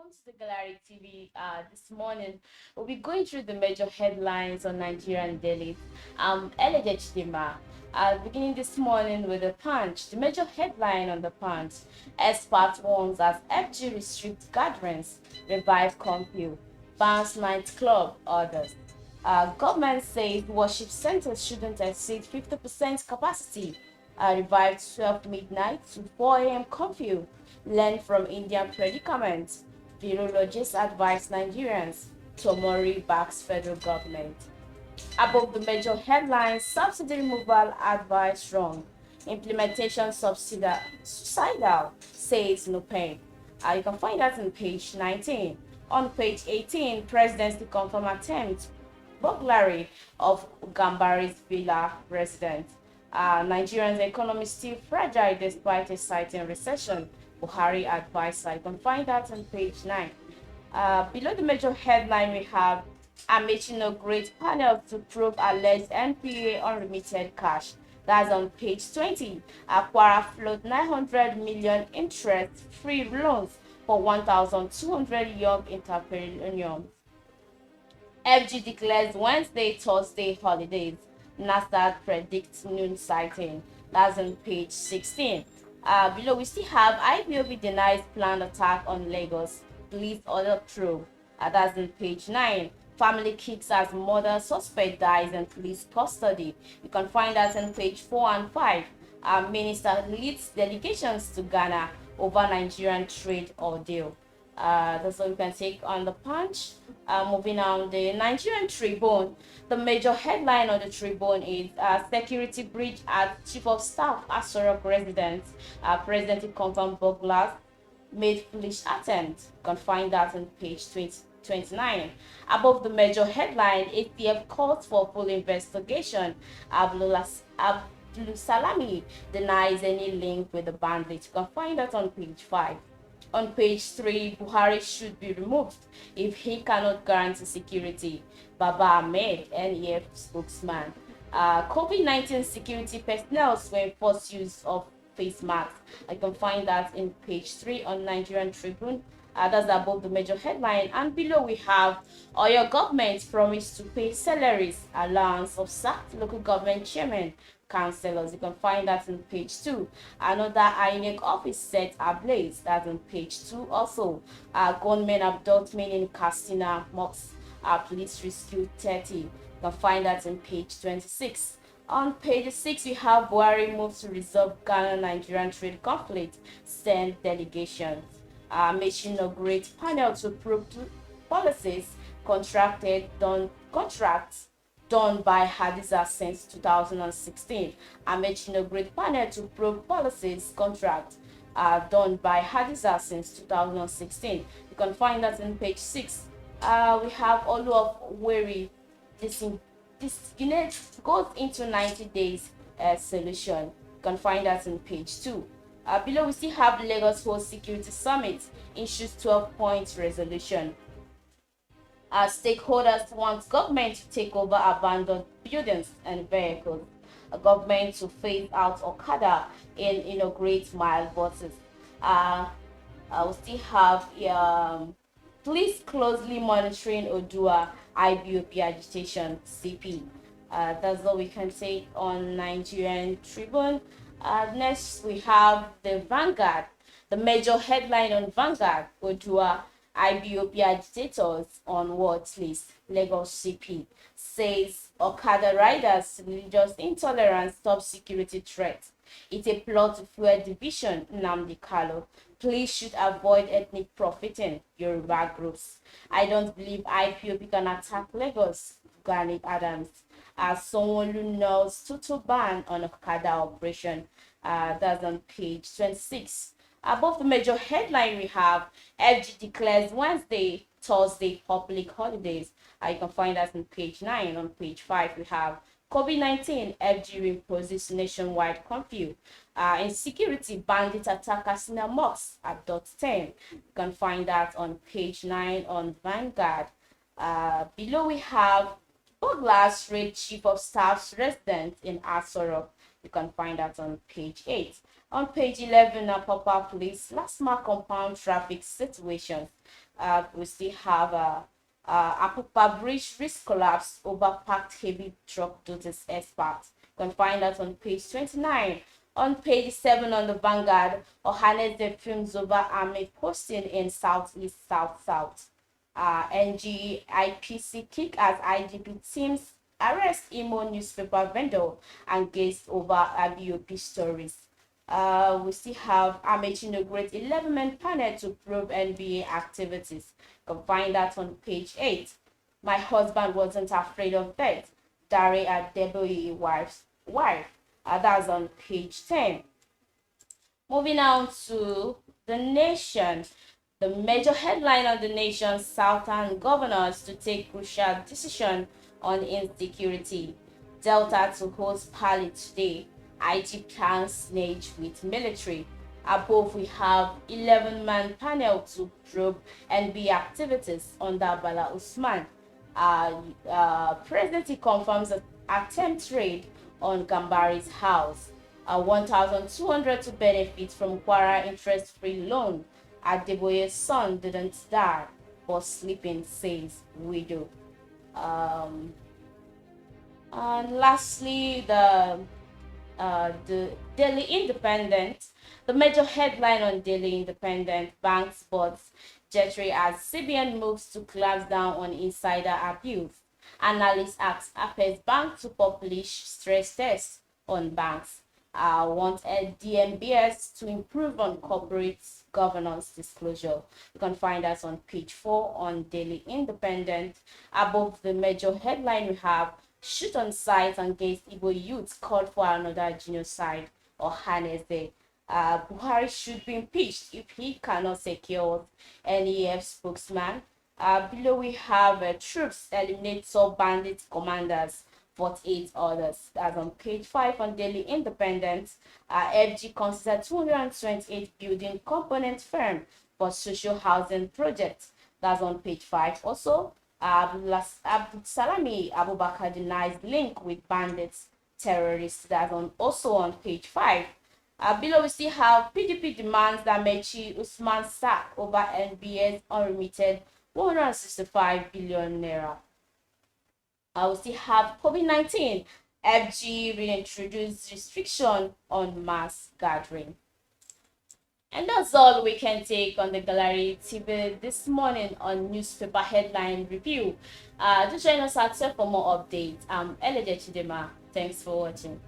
welcome to the Gallery TV. This morning, we'll be going through the major headlines on Nigerian dailies. I'm Eleje Chidima. Beginning this morning with the Punch. The major headline on the Punch: expert warns as FG restricts gatherings, revive curfew, bans nightclub orders. Government says worship centers shouldn't exceed 50% capacity. Revived 12 midnight to 4 a.m. curfew. Learn from Indian predicament. Virologists advise Nigerians. Tomori backs federal government. Above the major headlines, subsidy removal advice wrong. Implementation suicidal, says no pain. You can find that on page 19. On page 18, presidency confirm attempt burglary of Gambari's villa resident. Nigerians' economy still fragile despite a citing recession. Buhari advisor. You can find that on page 9. Below the major headline, we have Amechi inaugurates panel to probe alleged NPA unremitted cash. That's on page 20. Aquara float 900 million interest-free loans for 1,200 young entrepreneurs. FG declares Wednesday, Thursday holidays. NASDAQ predicts noon sighting. That's on page 16. Below, we still have IPOB denies planned attack on Lagos. Police order probe. That's on page 9. Family kicks as mother suspect dies in police custody. You can find that on page 4 and 5. Minister leads delegations to Ghana over Nigerian trade ordeal. That's what we can take on the Punch. Moving on, the Nigerian Tribune. The major headline on the Tribune is security breach at Chief of Staff Asorok residence. President confirmed burglars made foolish attempt. You can find that on page 29. Above the major headline, ATF calls for full investigation. Salami denies any link with the bandits. You can find that on page 5. On page 3, Buhari should be removed if he cannot guarantee security. Baba Ahmed, NEF spokesman. COVID-19 security personnel will enforce use of face masks. I can find that in page 3 on Nigerian Tribune. That's above the major headline. And below we have Oyo government promised to pay salaries, allowance of sacked local government chairman, councillors. You can find that on page 2. Another INEC office set ablaze. That's on page 2 also. Gunmen abduct men in Castina mosque. Police rescued 30. You can find that on page 26. On page 6, we have Buhari moves to resolve Ghana-Nigerian trade conflict. Send delegations. Mission inaugurate panel to probe policies contracts done by Hadiza since 2016. Amechi inaugurate panel to probe policies contract done by Hadiza since 2016. You can find that in page 6. We have Olu of Weri. This unit goes into 90 days solution. You can find that in page 2. Below, we still have Lagos Host Security Summit issues 12-point resolution. Stakeholders want government to take over abandoned buildings and vehicles. A government to phase out Okada and inaugurate mile buses. We still have police closely monitoring Odua IBOP agitation CP. That's all we can take on Nigerian Tribune. Next, we have the Vanguard. The major headline on Vanguard: Odua IBOP agitators on watch list. Lagos CP says Okada riders religious intolerance top security threat. It's a plot to fuel division. Nnamdi Kanu. Police should avoid ethnic profiting. Yoruba groups. I don't believe IPOB can attack Lagos. Gani Adams. Sanwo-Olu knows total ban on Okada operation. That's on page 26. Above the major headline, we have FG declares Wednesday, Thursday public holidays. You can find that on page 9. On page 5, we have COVID-19, FG imposes nationwide curfew. Insecurity, bandit attack Casino mosque at .10. You can find that on page 9 on Vanguard. Below we have burglars raid chief of staff's residence in Asorok. You can find that on page 8. On page 11, Apapa Police last mark compound traffic situations. We still have Apapa Bridge risk collapse over packed heavy truck doses expert. You can find that on page 29. On page 7 on the Vanguard, Ohaneze films over army posting in southeast south. NGIPC kick as IGP teams arrest Imo newspaper vendor and guest over ABOP stories. We still have Amechi inaugurate 11-man panel to probe NBA activities. You can find that on page 8. My husband wasn't afraid of death. Dare Adeboye wife's wife. That's on page 10. Moving on to The Nation. The major headline on The Nation: Southern governors to take crucial decision on insecurity. Delta to host Pali today. IG plans snage with military. Above, we have 11-man panel to probe NB activities under Bala Usman. President confirms attempt raid on Gambari's house. 1,200 to benefit from Kwara interest-free loan. Adeboye's son didn't die, but sleeping, says widow. And lastly, the Daily Independent. The major headline on Daily Independent: bank spots Jetri as CBN moves to clamp down on insider abuse. Analysts ask Apex Bank to publish stress tests on banks. Want DMBS to improve on corporate governance disclosure. You can find us on page 4 on Daily Independent. Above the major headline, we have shoot on site against Igbo youths called for another genocide. Ohaneze. Buhari should be impeached if he cannot secure NEF spokesman. Below we have troops eliminate sub-bandit commanders, 48 others. That's on page 5 on Daily Independent. FG considered 228 building component firm for social housing projects. That's on page 5. Also, Salami Abubakar denies link with bandits, terrorists. That's also on page 5. Below we still have PDP demands that Mechi Usman sack over NBS unremitted 165 billion naira. We still have COVID-19. FG reintroduced restriction on mass gathering. And that's all we can take on the Gallery TV this morning on newspaper headline review. Do join us at 12 for more updates. I'm Eleje Chidema. Thanks for watching.